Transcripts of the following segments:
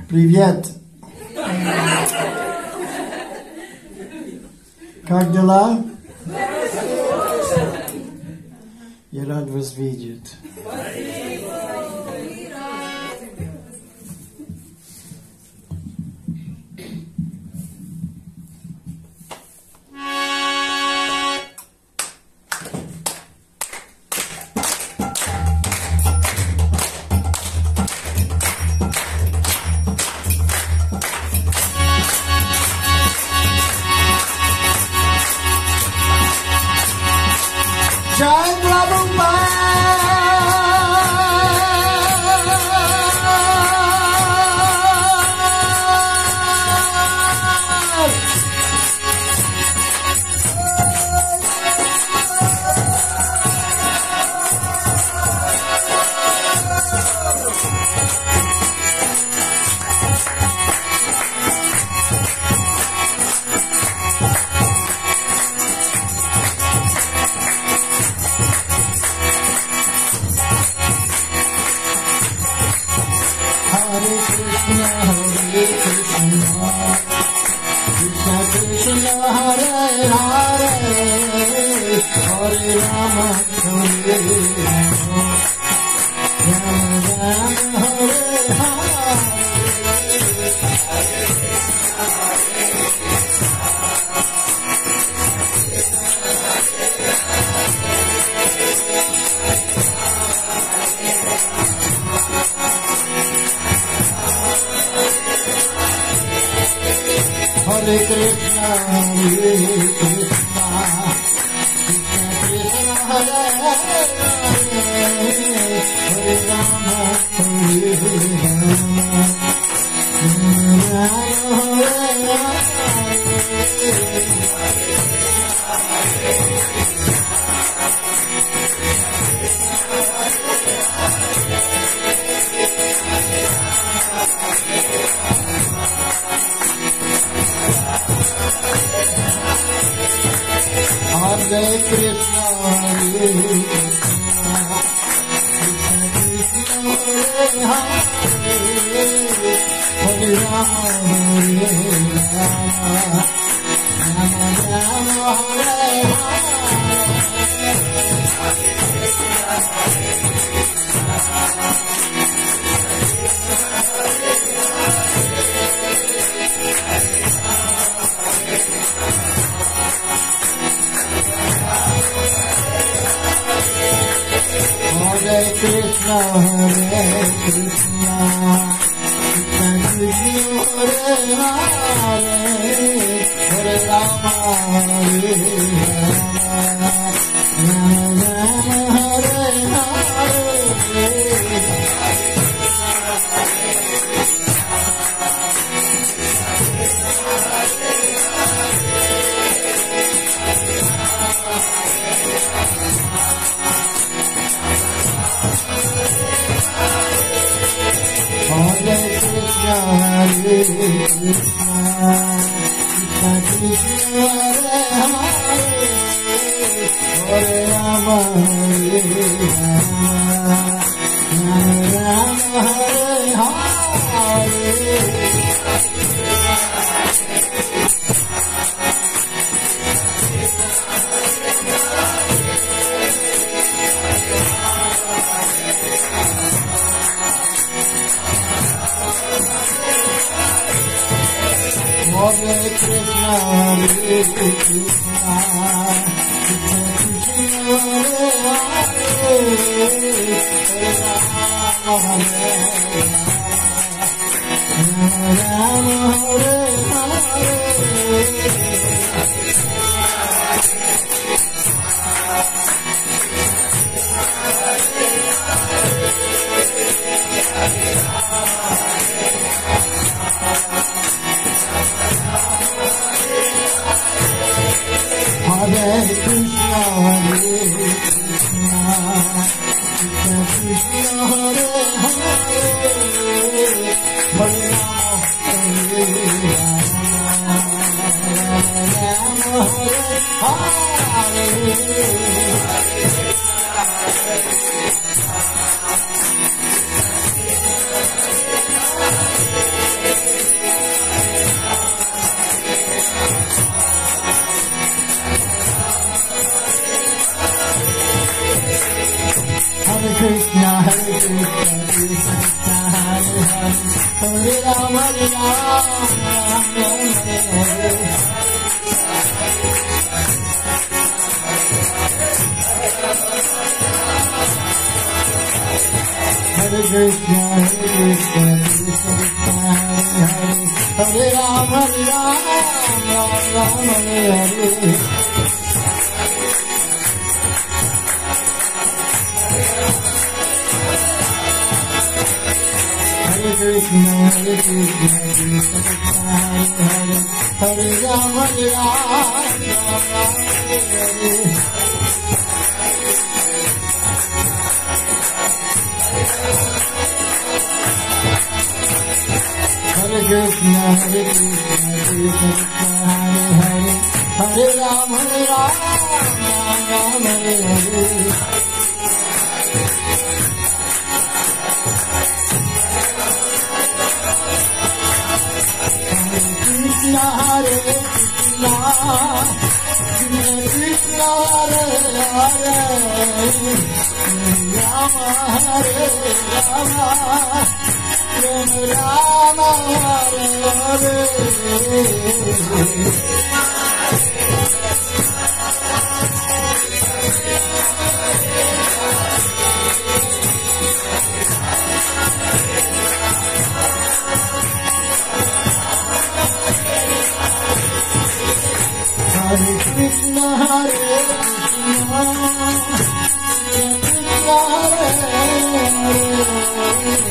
Привет! Как дела? Я рад вас видеть. Jai Prabhupada! Hare Krishna, Krishna Krishna, Hare Hare, Hare Rama, Hare Rama, Rama Rama, Hare Hare Krishna, Hare Krishna, Krishna Krishna, Hare Hare, Hare Rama, Hare Rama, Rama Rama, Hare Krishna, Hare Krishna, Krishna Krishna, Hare Hare, Hare Rama, Hare Rama, Rama Rama, Hare Hare Krishna, Hare Krishna, Krishna Krishna, Hare Hare, Hare Rama, Hare Rama, Rama Rama, Hare Hare Krishna, Hare Krishna, Krishna Krishna, Hare Hare, Hare Rama, Hare Rama, Rama Rama, Hare Hare Krishna, Hare Krishna, Krishna Krishna, Hare Hare, Hare Rama, Hare Rama, Hare Hare. Hare Krishna, Hare Krishna, Krishna Krishna, Hare Hare, Hare Ram, Hare Ram, Ram Ram, Hare Hare. Hare Krishna, Hare Krishna, Krishna Krishna, Hare Hare. Hare Ram, Hare Ram, Ram Ram, Hare Hare. Hare Krishna, Hare Krishna, Krishna Krishna, Hare Hare. Hare Ram, Hare Ram, Ram Ram, Hare Hare. Hare Krishna, Hare Krishna,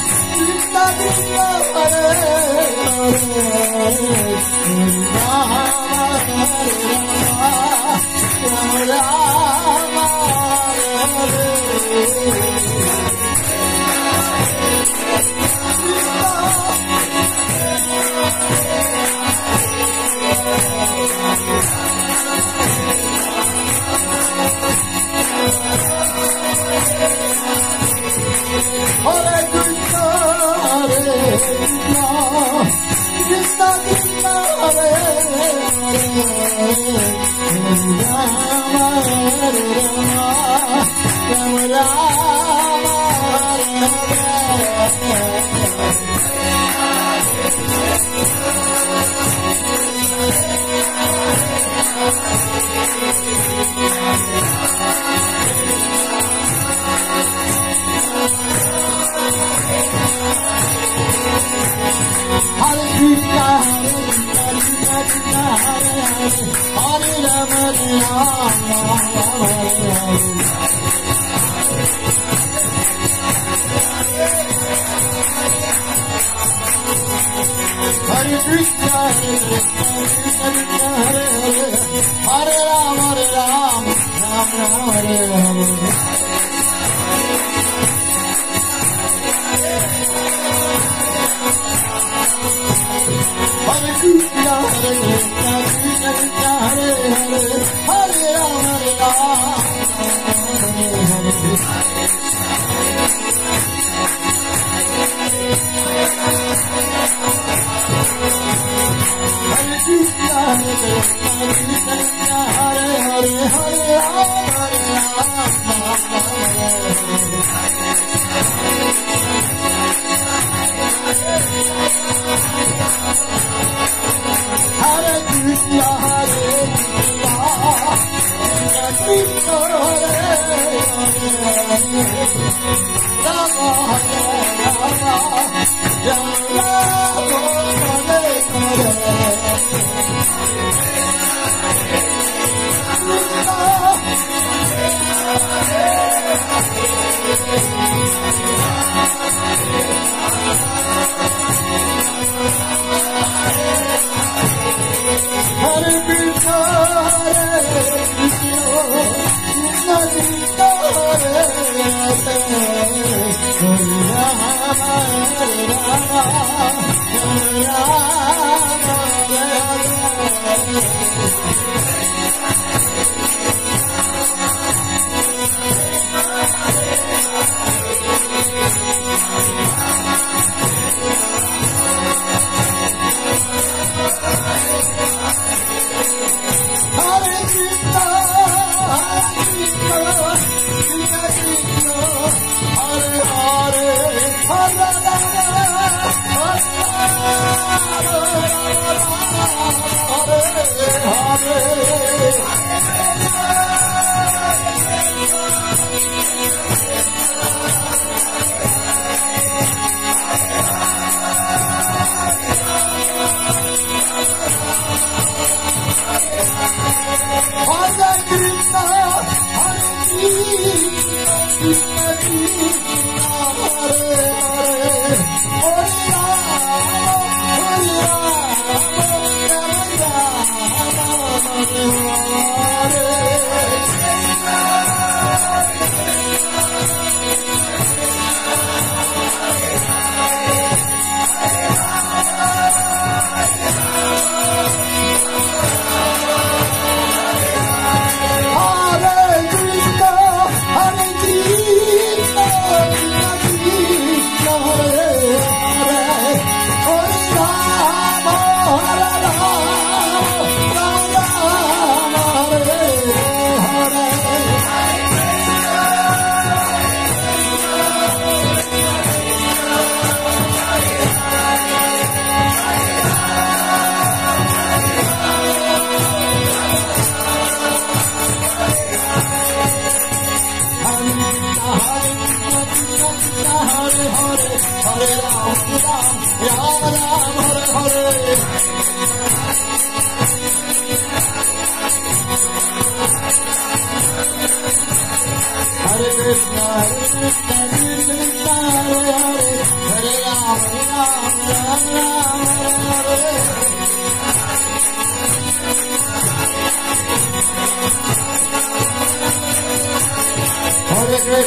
Krishna Krishna, Hare Hare. Hare Ram, Hare Ram, Ram Ram, Hare Hare. Krishna, Hare Krishna, Krishna Krishna, Hare Hare. Rama, Hare Rama, Rama Hare Hare. Hare Krishna, Hare Krishna, Krishna Hare Hare. Hare Rama, Hare Rama, Rama Hare Hare Hare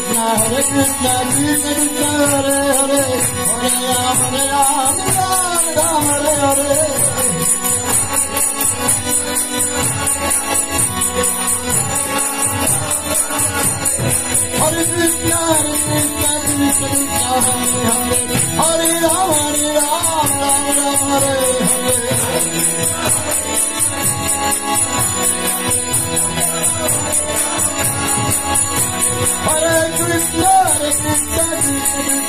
Krishna, Krishna Krishna, Hare Hare, Hare Rama,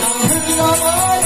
Hare Rama.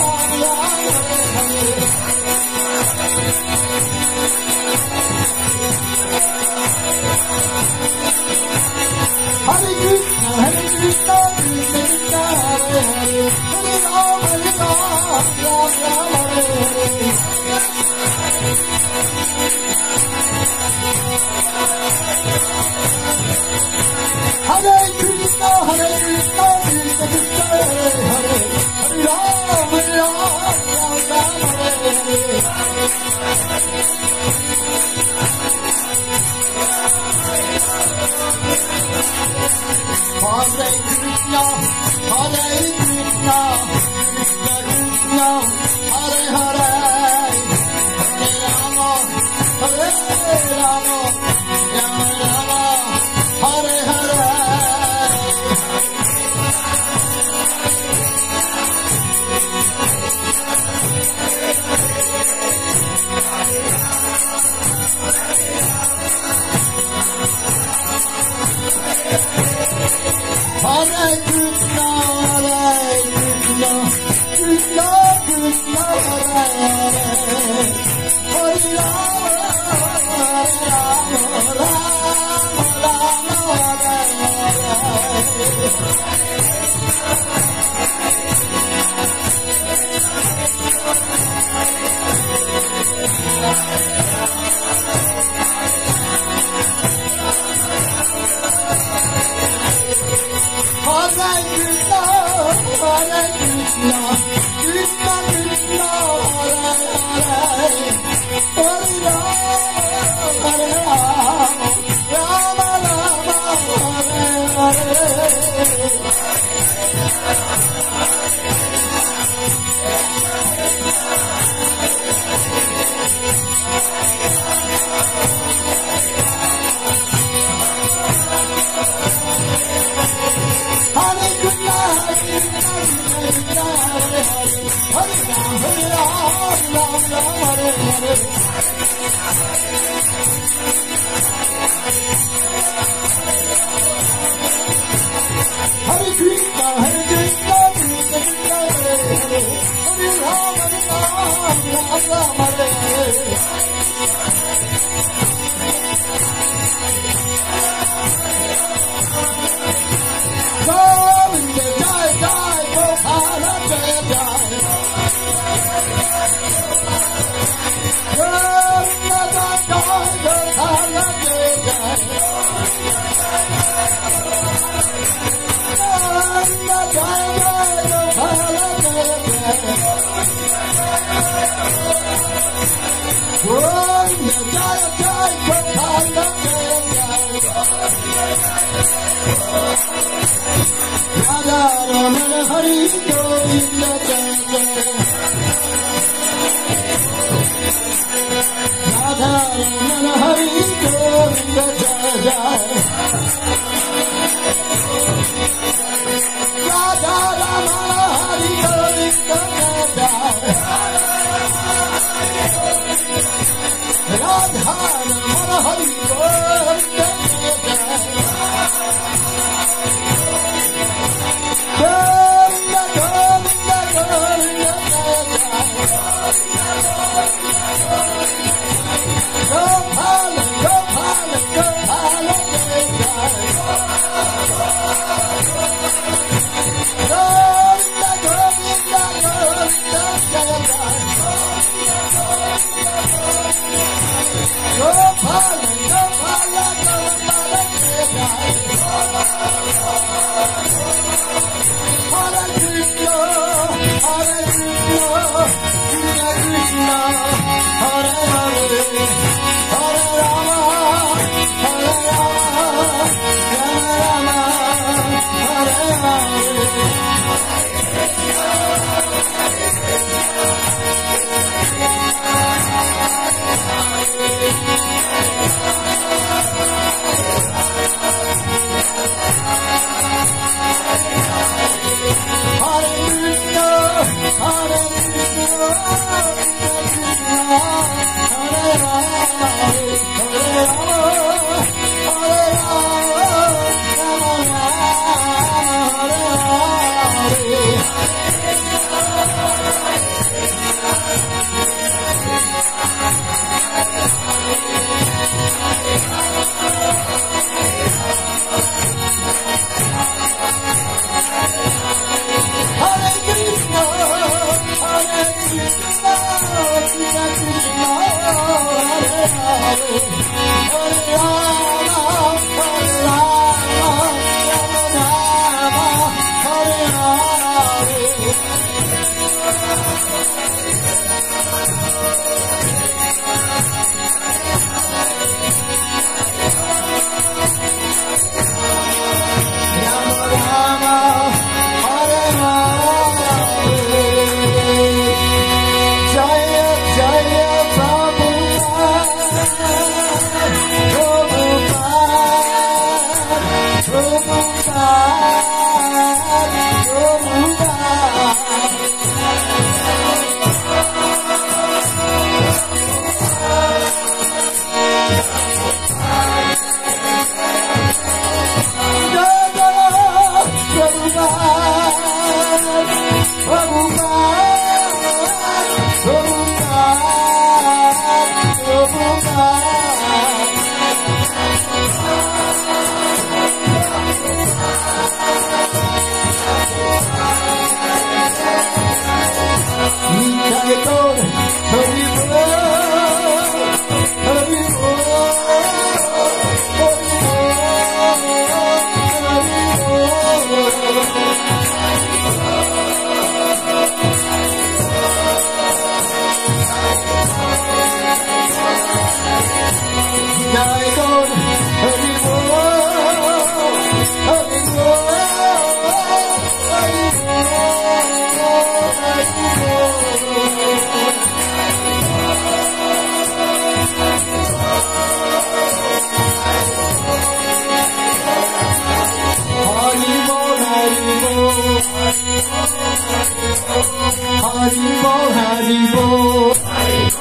Hari Bol, Hari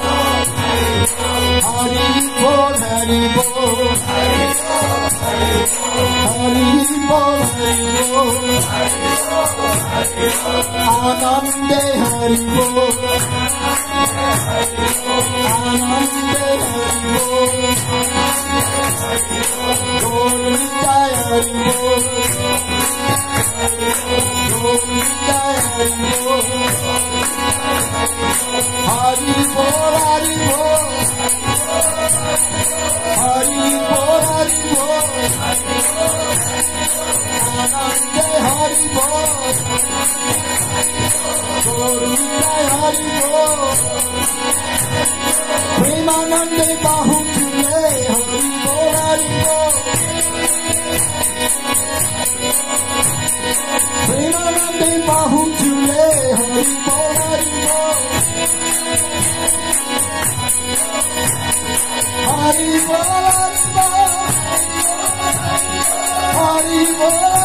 Bol, Hari Bol, Hari Bol, Anande Hari Bol, Anande Hari Bol, Gol Nitai Hari Bol, Gol Nitai Hari Bol, Hari Bol, Hari Bol, Hari Bol, Hari Bol, Anande Hari Bol, Gol Nitai Hari Bol, Premanande Bahu Chule Hari Bol, Hari Bol, Premanande Bahu Chule Hari Bol, Hari Bol, Hari Bol, Hari Bol, Hari Bol.